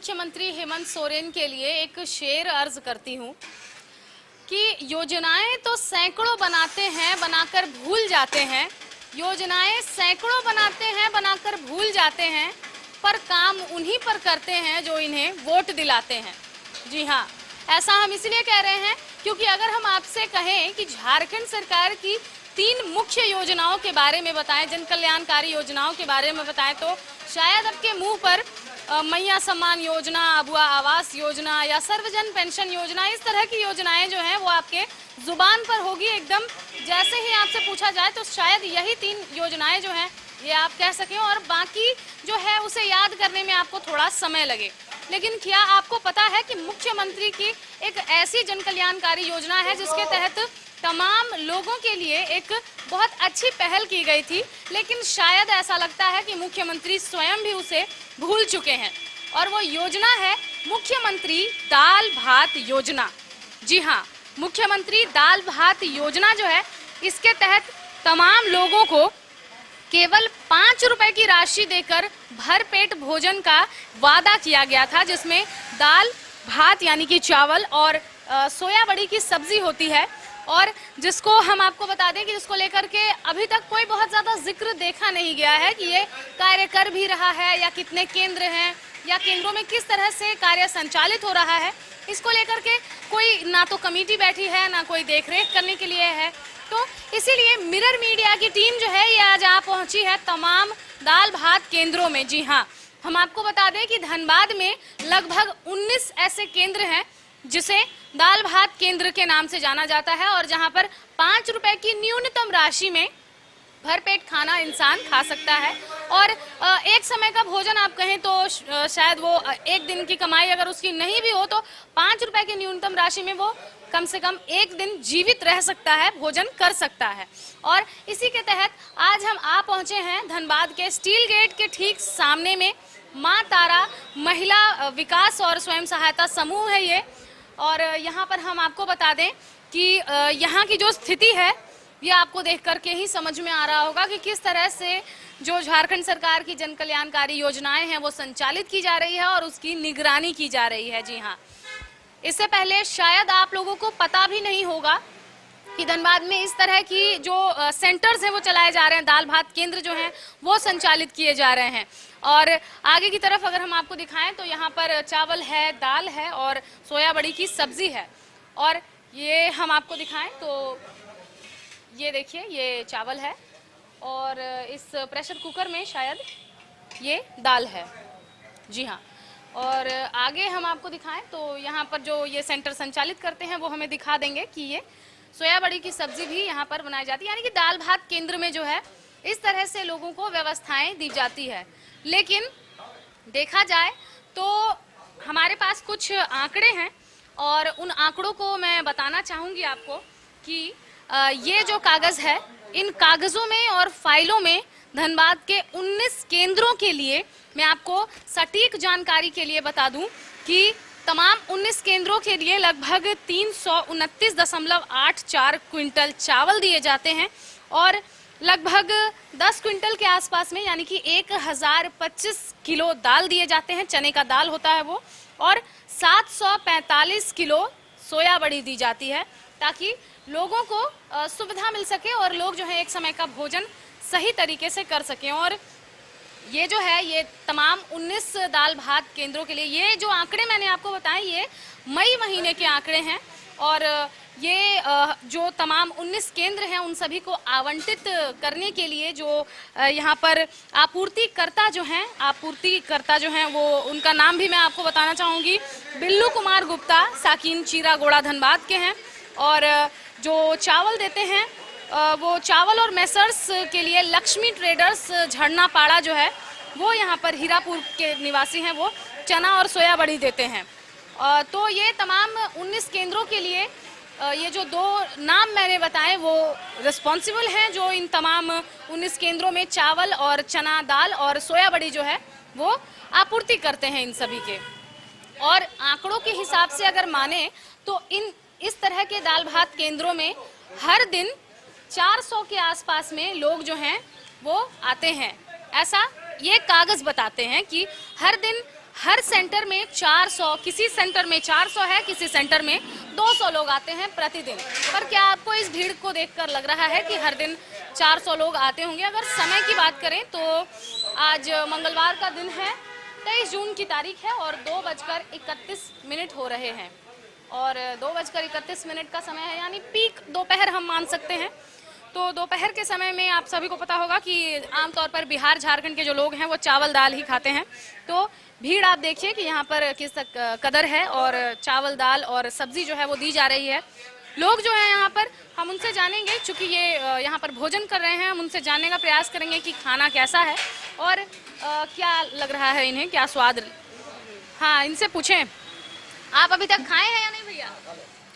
मुख्यमंत्री हेमंत सोरेन के लिए एक शेर अर्ज करती हूँ कि योजनाएं तो सैकड़ों बनाते हैं, बनाकर भूल जाते हैं। योजनाएं सैकड़ों बनाते हैं, बनाकर भूल जाते हैं, पर काम उन्हीं पर करते हैं जो इन्हें वोट दिलाते हैं। जी हाँ, ऐसा हम इसलिए कह रहे हैं क्योंकि अगर हम आपसे कहें कि झारखंड सरकार की 3 मुख्य योजनाओं के बारे में बताएं, जन कल्याणकारी योजनाओं के बारे में बताएं, तो शायद आपके मुंह पर मैया सम्मान योजना, अबुआ आवास योजना या सर्वजन पेंशन योजना, इस तरह की योजनाएं जो हैं वो आपके जुबान पर होगी एकदम। जैसे ही आपसे पूछा जाए तो शायद यही 3 योजनाएं जो हैं ये आप कह सकें और बाकी जो है उसे याद करने में आपको थोड़ा समय लगे। लेकिन क्या आपको पता है कि मुख्यमंत्री की एक ऐसी जन कल्याणकारी योजना है जिसके तहत तमाम लोगों के लिए एक बहुत अच्छी पहल की गई थी, लेकिन शायद ऐसा लगता है कि मुख्यमंत्री स्वयं भी उसे भूल चुके हैं। और वो योजना है मुख्यमंत्री दाल भात योजना। जी हाँ, मुख्यमंत्री दाल भात योजना जो है, इसके तहत तमाम लोगों को केवल 5 रुपए की राशि देकर भरपेट भोजन का वादा किया गया था, जिसमें दाल भात यानी कि चावल और सोया बड़ी की सब्जी होती है, और जिसको हम आपको बता दें कि जिसको लेकर के अभी तक कोई बहुत ज़्यादा जिक्र देखा नहीं गया है कि ये कार्य कर भी रहा है या कितने केंद्र हैं या केंद्रों में किस तरह से कार्य संचालित हो रहा है। इसको लेकर के कोई ना तो कमेटी बैठी है, ना कोई देखरेख करने के लिए है। तो इसीलिए मिरर मीडिया की टीम जो है ये आज आ पहुंची है तमाम दाल भात केंद्रों में। जी हाँ, हम आपको बता दें कि धनबाद में लगभग 19 ऐसे केंद्र हैं जिसे दाल भात केंद्र के नाम से जाना जाता है, और जहां पर 5 रुपए की न्यूनतम राशि में भरपेट खाना इंसान खा सकता है। और एक समय का भोजन आप कहें तो शायद वो एक दिन की कमाई अगर उसकी नहीं भी हो तो 5 रुपए की न्यूनतम राशि में वो कम से कम एक दिन जीवित रह सकता है, भोजन कर सकता है। और इसी के तहत आज हम आ पहुंचे हैं धनबाद के स्टील गेट के ठीक सामने में। माँ तारा महिला विकास और स्वयं सहायता समूह है ये, और यहाँ पर हम आपको बता दें कि यहाँ की जो स्थिति है ये आपको देख करके ही समझ में आ रहा होगा कि किस तरह से जो झारखंड सरकार की जन कल्याणकारी योजनाएं हैं वो संचालित की जा रही है और उसकी निगरानी की जा रही है। जी हाँ, इससे पहले शायद आप लोगों को पता भी नहीं होगा कि धनबाद में इस तरह की जो सेंटर्स हैं वो चलाए जा रहे हैं, दाल भात केंद्र जो हैं वो संचालित किए जा रहे हैं। और आगे की तरफ अगर हम आपको दिखाएं तो यहाँ पर चावल है, दाल है और सोया बड़ी की सब्जी है। और ये हम आपको दिखाएं तो ये देखिए, ये चावल है और इस प्रेशर कुकर में शायद ये दाल है। जी हाँ, और आगे हम आपको दिखाएं तो यहाँ पर जो ये सेंटर संचालित करते हैं वो हमें दिखा देंगे कि ये सोया बड़ी की सब्जी भी यहाँ पर बनाई जाती है। यानी कि दाल भात केंद्र में जो है इस तरह से लोगों को व्यवस्थाएं दी जाती है। लेकिन देखा जाए तो हमारे पास कुछ आंकड़े हैं और उन आंकड़ों को मैं बताना चाहूँगी आपको कि ये जो कागज़ है, इन कागज़ों में और फाइलों में धनबाद के 19 केंद्रों के लिए मैं आपको सटीक जानकारी के लिए बता दूं कि तमाम 19 केंद्रों के लिए लगभग 329.84 क्विंटल चावल दिए जाते हैं और लगभग 10 क्विंटल के आसपास में यानी कि 1025 किलो दाल दिए जाते हैं, चने का दाल होता है वो, और 745 किलो सोया बड़ी दी जाती है ताकि लोगों को सुविधा मिल सके और लोग जो है एक समय का भोजन सही तरीके से कर सकें। और ये जो है ये तमाम 19 दाल भात केंद्रों के लिए, ये जो आंकड़े मैंने आपको बताए ये मई महीने के आंकड़े हैं, और ये जो तमाम 19 केंद्र हैं उन सभी को आवंटित करने के लिए जो यहाँ पर आपूर्तिकर्ता जो हैं वो, उनका नाम भी मैं आपको बताना चाहूँगी, बिल्लू कुमार गुप्ता, साकिन चीरा गोड़ा धनबाद के हैं। और जो चावल देते हैं वो चावल और मेसर्स के लिए लक्ष्मी ट्रेडर्स झरना पाड़ा जो है वो यहाँ पर हीरापुर के निवासी हैं, वो चना और सोया बड़ी देते हैं। तो ये तमाम 19 केंद्रों के लिए ये जो 2 नाम मैंने बताए वो रिस्पॉन्सिबल हैं जो इन तमाम 19 केंद्रों में चावल और चना दाल और सोया बड़ी जो है वो आपूर्ति करते हैं इन सभी के। और आंकड़ों के हिसाब से अगर माने तो इस तरह के दाल भात केंद्रों में हर दिन 400 के आसपास में लोग जो हैं वो आते हैं। ऐसा ये कागज़ बताते हैं कि हर दिन हर सेंटर में 400, किसी सेंटर में 400 है, किसी सेंटर में 200 लोग आते हैं प्रतिदिन। पर क्या आपको इस भीड़ को देखकर लग रहा है कि हर दिन 400 लोग आते होंगे? अगर समय की बात करें तो आज मंगलवार का दिन है, 23 जून की तारीख है और 2:31 हो रहे हैं और 2:31 का समय है, यानी पीक दोपहर हम मान सकते हैं। तो दोपहर के समय में आप सभी को पता होगा कि आमतौर पर बिहार झारखंड के जो लोग हैं वो चावल दाल ही खाते हैं। तो भीड़ आप देखिए कि यहाँ पर किस कदर है और चावल दाल और सब्जी जो है वो दी जा रही है। लोग जो है यहाँ पर, हम उनसे जानेंगे, चूँकि ये यहाँ पर भोजन कर रहे हैं, हम उनसे जानने का प्रयास करेंगे कि खाना कैसा है और क्या लग रहा है इन्हें, क्या स्वाद। हाँ, इनसे पूछें, आप अभी तक खाए हैं या नहीं भैया?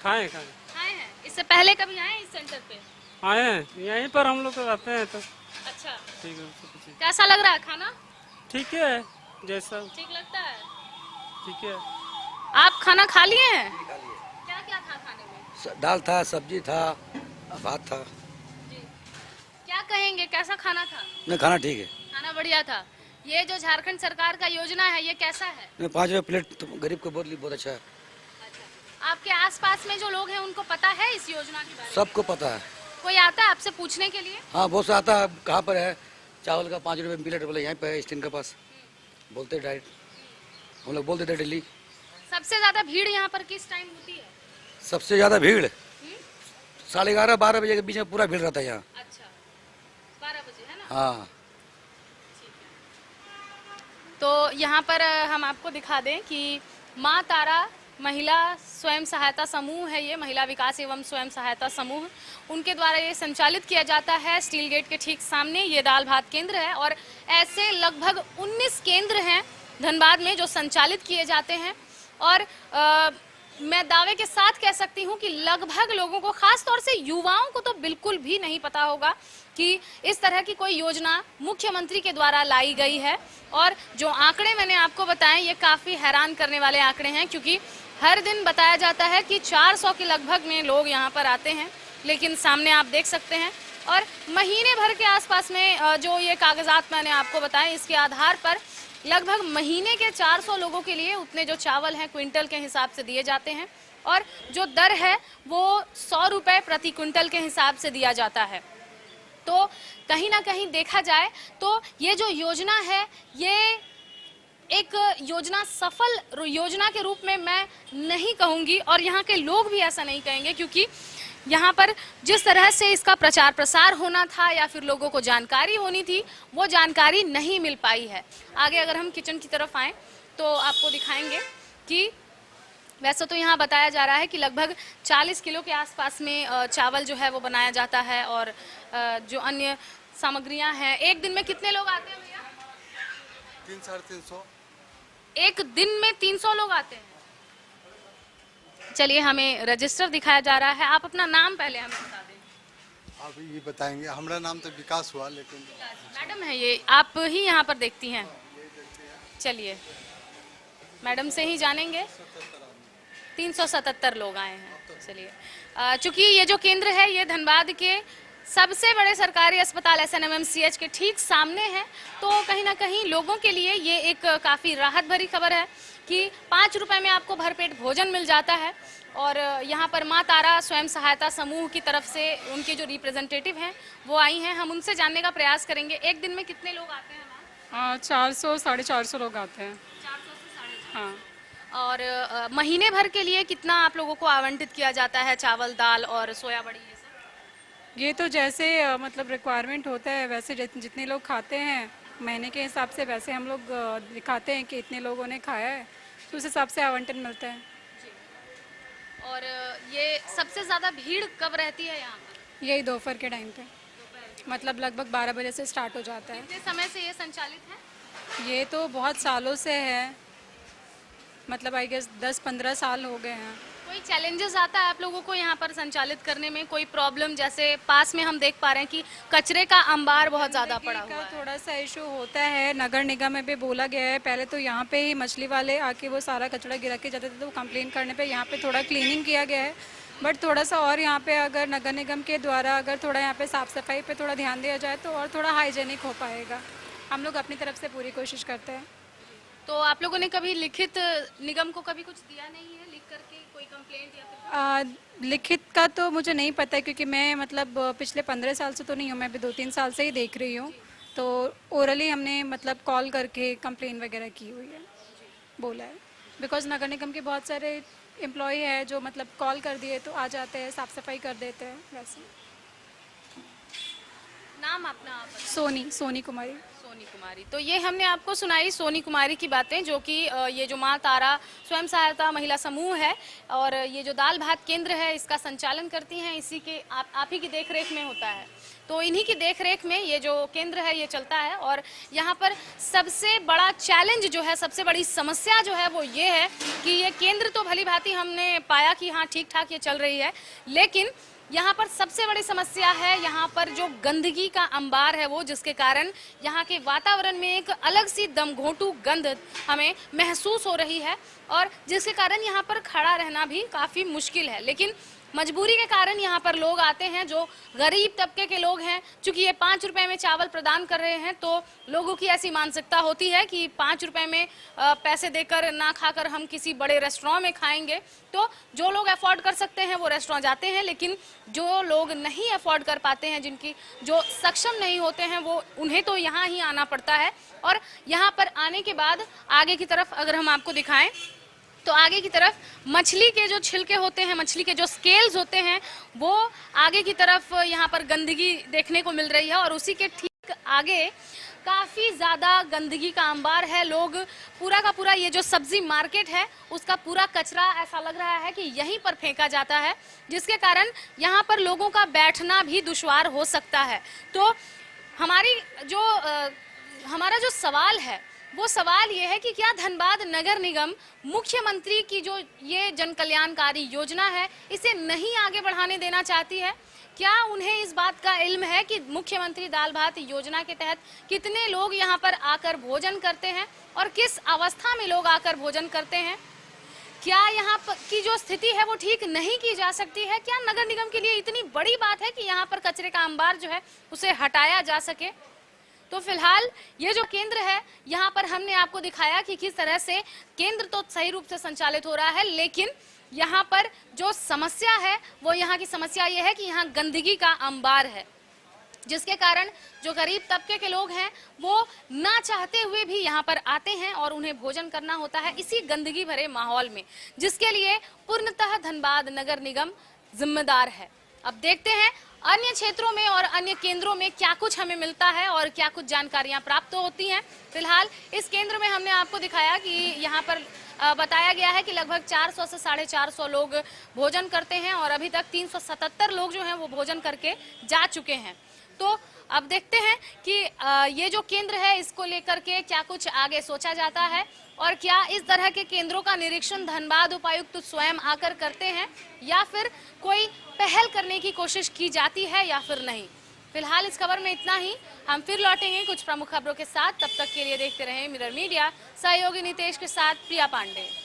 खाए हैं। इससे पहले कभी आए इस सेंटर पे? आए हैं, यहीं पर हम लोग रहते हैं तो। अच्छा, ठीक है। कैसा लग रहा है खाना? ठीक है, जैसा ठीक लगता है। ठीक है। आप खाना खा लिए हैं? क्या क्या था खाने में? दाल था, सब्जी था, भात था। जी, क्या कहेंगे, कैसा खाना था? नहीं, खाना ठीक है। खाना बढ़िया था। ये जो झारखंड सरकार का योजना है, ये कैसा है? नहीं, 5 रुपये प्लेट तो गरीब को बहुत अच्छा है। अच्छा, आपके आसपास में जो लोग हैं उनको पता है इस योजना के बारे में? सबको पता है। कोई आता है आपसे पूछने के लिए? हाँ, बहुत सा आता है। कहाँ पर है चावल का 5 रुपये प्लेट? बोले यहीं पे है, स्टैंड के पास। बोलते डायरेक्ट, हम लोग बोल देते डेली। सबसे ज्यादा भीड़ यहाँ पर किस टाइम होती है? सबसे ज्यादा भीड़ 11:30-12 बजे के बीच में पूरा भीड़ रहता है यहाँ। अच्छा, 12 बजे है ना? हाँ। तो यहाँ पर हम आपको दिखा दें कि माँ तारा महिला स्वयं सहायता समूह है, ये महिला विकास एवं स्वयं सहायता समूह, उनके द्वारा ये संचालित किया जाता है। स्टील गेट के ठीक सामने ये दाल भात केंद्र है और ऐसे लगभग 19 केंद्र हैं धनबाद में जो संचालित किए जाते हैं। और मैं दावे के साथ कह सकती हूँ कि लगभग लोगों को, खास तौर से युवाओं को तो बिल्कुल भी नहीं पता होगा कि इस तरह की कोई योजना मुख्यमंत्री के द्वारा लाई गई है। और जो आंकड़े मैंने आपको बताए ये काफ़ी हैरान करने वाले आंकड़े हैं, क्योंकि हर दिन बताया जाता है कि 400 के लगभग में लोग यहाँ पर आते हैं, लेकिन सामने आप देख सकते हैं। और महीने भर के आसपास में जो ये कागजात मैंने आपको बताए, इसके आधार पर लगभग महीने के 400 लोगों के लिए उतने जो चावल हैं क्विंटल के हिसाब से दिए जाते हैं और जो दर है वो 100 रुपये प्रति क्विंटल के हिसाब से दिया जाता है। तो कहीं ना कहीं देखा जाए तो ये जो योजना है ये एक योजना, सफल योजना के रूप में मैं नहीं कहूँगी और यहाँ के लोग भी ऐसा नहीं कहेंगे, क्योंकि यहाँ पर जिस तरह से इसका प्रचार प्रसार होना था या फिर लोगों को जानकारी होनी थी, वो जानकारी नहीं मिल पाई है। आगे अगर हम किचन की तरफ आएँ तो आपको दिखाएंगे कि वैसे तो यहाँ बताया जा रहा है कि लगभग 40 किलो के आसपास में चावल जो है वो बनाया जाता है और जो अन्य सामग्रियाँ हैं। एक दिन में कितने लोग आते हैं भैया? 300-350। एक दिन में 300 लोग आते हैं। चलिए, हमें रजिस्टर दिखाया जा रहा है। आप अपना नाम पहले हमें बता दें। आप ये बताएंगे? हमारा नाम तो विकास हुआ, लेकिन मैडम है ये, आप ही यहाँ पर देखती हैं? चलिए, मैडम से ही जानेंगे। 377 लोग आए हैं। चलिए, चूंकि ये जो केंद्र है ये धनबाद के सबसे बड़े सरकारी अस्पताल SNMMCH के ठीक सामने है, तो कहीं ना कहीं लोगों के लिए ये एक काफ़ी राहत भरी खबर है कि 5 रुपए में आपको भरपेट भोजन मिल जाता है। और यहाँ पर माँ तारा स्वयं सहायता समूह की तरफ से उनके जो रिप्रेजेंटेटिव हैं वो आई हैं, हम उनसे जानने का प्रयास करेंगे। एक दिन में कितने लोग आते हैं मैम? 400-450 लोग आते हैं। 400 से 450। हाँ। और महीने भर के लिए कितना आप लोगों को आवंटित किया जाता है चावल दाल और सोया बड़ी ये सब? ये तो जैसे मतलब रिक्वायरमेंट होता है वैसे जितने लोग खाते हैं महीने के हिसाब से वैसे हम लोग दिखाते हैं कि इतने लोगों ने खाया है, तो उस हिसाब से आवंटन मिलता है। और ये सबसे ज़्यादा भीड़ कब रहती है यहाँ पर? यही दोपहर के टाइम पे, मतलब लगभग 12 बजे से स्टार्ट हो जाता है। कितने समय से ये संचालित है? ये तो बहुत सालों से है, मतलब आई गेस 10-15 साल हो गए हैं। कोई चैलेंजेस आता है आप लोगों को यहाँ पर संचालित करने में? कोई प्रॉब्लम? जैसे पास में हम देख पा रहे हैं कि कचरे का अंबार बहुत ज़्यादा पड़ा हुआ है। थोड़ा सा इशू होता है, नगर निगम में भी बोला गया है। पहले तो यहाँ पे ही मछली वाले आके वो सारा कचरा गिरा के जाते थे, तो कंप्लेन करने पे यहाँ पे थोड़ा क्लीनिंग किया गया है। बट थोड़ा सा और यहाँ पे अगर नगर निगम के द्वारा अगर थोड़ा यहाँ पे साफ़ सफाई पे थोड़ा ध्यान दिया जाए तो और थोड़ा हाइजेनिक हो पाएगा। हम लोग अपनी तरफ से पूरी कोशिश करते हैं। तो आप लोगों ने कभी लिखित निगम को कभी कुछ दिया नहीं है, लिख करके कोई कंप्लेंट या फिर? लिखित का तो मुझे नहीं पता है, क्योंकि मैं मतलब पिछले 15 साल से तो नहीं हूँ, मैं अभी 2-3 साल से ही देख रही हूँ। तो ओरली हमने मतलब कॉल करके कंप्लेन वगैरह की हुई है, बोला है। बिकॉज नगर निगम के बहुत सारे एम्प्लॉय है जो मतलब कॉल कर दिए तो आ जाते हैं, साफ सफाई कर देते हैं वैसे। नाम अपना आप? सोनी कुमारी। सोनी कुमारी। तो ये हमने आपको सुनाई सोनी कुमारी की बातें, जो कि ये जो माँ तारा स्वयं सहायता महिला समूह है और ये जो दाल भात केंद्र है इसका संचालन करती हैं, इसी के आप ही की देखरेख में होता है। तो इन्हीं की देखरेख में ये जो केंद्र है ये चलता है और यहाँ पर सबसे बड़ा चैलेंज जो है, सबसे बड़ी समस्या जो है वो ये है कि ये केंद्र तो भली भांति हमने पाया कि हाँ ठीक ठाक ये चल रही है, लेकिन यहाँ पर सबसे बड़ी समस्या है यहाँ पर जो गंदगी का अंबार है वो, जिसके कारण यहाँ के वातावरण में एक अलग सी दमघोंटू गंध हमें महसूस हो रही है और जिसके कारण यहाँ पर खड़ा रहना भी काफ़ी मुश्किल है। लेकिन मजबूरी के कारण यहाँ पर लोग आते हैं जो गरीब तबके के लोग हैं। चूंकि ये 5 रुपए में चावल प्रदान कर रहे हैं तो लोगों की ऐसी मानसिकता होती है कि 5 रुपए में पैसे देकर ना खाकर हम किसी बड़े रेस्टोरेंट में खाएंगे। तो जो लोग अफोर्ड कर सकते हैं वो रेस्टोरेंट जाते हैं, लेकिन जो लोग नहीं अफोर्ड कर पाते हैं, जिनकी जो सक्षम नहीं होते हैं, वो उन्हें तो यहाँ ही आना पड़ता है। और यहाँ पर आने के बाद आगे की तरफ अगर हम आपको दिखाएं तो आगे की तरफ मछली के जो छिलके होते हैं, मछली के जो स्केल्स होते हैं, वो आगे की तरफ यहाँ पर गंदगी देखने को मिल रही है और उसी के ठीक आगे काफ़ी ज़्यादा गंदगी का अंबार है। लोग पूरा का पूरा ये जो सब्जी मार्केट है उसका पूरा कचरा ऐसा लग रहा है कि यहीं पर फेंका जाता है, जिसके कारण यहाँ पर लोगों का बैठना भी दुश्वार हो सकता है। तो हमारा जो सवाल है वो सवाल ये है कि क्या धनबाद नगर निगम मुख्यमंत्री की जो ये जन कल्याणकारी योजना है इसे नहीं आगे बढ़ाने देना चाहती है? क्या उन्हें इस बात का इल्म है कि मुख्यमंत्री दाल भात योजना के तहत कितने लोग यहाँ पर आकर भोजन करते हैं और किस अवस्था में लोग आकर भोजन करते हैं? क्या यहाँ की जो स्थिति है वो ठीक नहीं की जा सकती है? क्या नगर निगम के लिए इतनी बड़ी बात है कि यहाँ पर कचरे का अंबार जो है उसे हटाया जा सके? तो फिलहाल ये जो केंद्र है यहाँ पर हमने आपको दिखाया कि किस तरह से केंद्र तो सही रूप से संचालित हो रहा है, लेकिन यहाँ पर जो समस्या है वो यहाँ की समस्या ये है कि यहाँ गंदगी का अंबार है, जिसके कारण जो गरीब तबके के लोग हैं वो ना चाहते हुए भी यहाँ पर आते हैं और उन्हें भोजन करना होता है इसी गंदगी भरे माहौल में, जिसके लिए पूर्णतः धनबाद नगर निगम जिम्मेदार है। अब देखते हैं अन्य क्षेत्रों में और अन्य केंद्रों में क्या कुछ हमें मिलता है और क्या कुछ जानकारियां प्राप्त होती हैं। फिलहाल इस केंद्र में हमने आपको दिखाया कि यहाँ पर बताया गया है कि लगभग 400 से 450 लोग भोजन करते हैं और अभी तक 377 लोग जो हैं वो भोजन करके जा चुके हैं। तो अब देखते हैं कि ये जो केंद्र है इसको लेकर के क्या कुछ आगे सोचा जाता है और क्या इस तरह के केंद्रों का निरीक्षण धनबाद उपायुक्त स्वयं आकर करते हैं या फिर कोई पहल करने की कोशिश की जाती है या फिर नहीं। फिलहाल इस खबर में इतना ही। हम फिर लौटेंगे कुछ प्रमुख खबरों के साथ। तब तक के लिए देखते रहें मिरर मीडिया। सहयोगी नितेश के साथ प्रिया पांडे।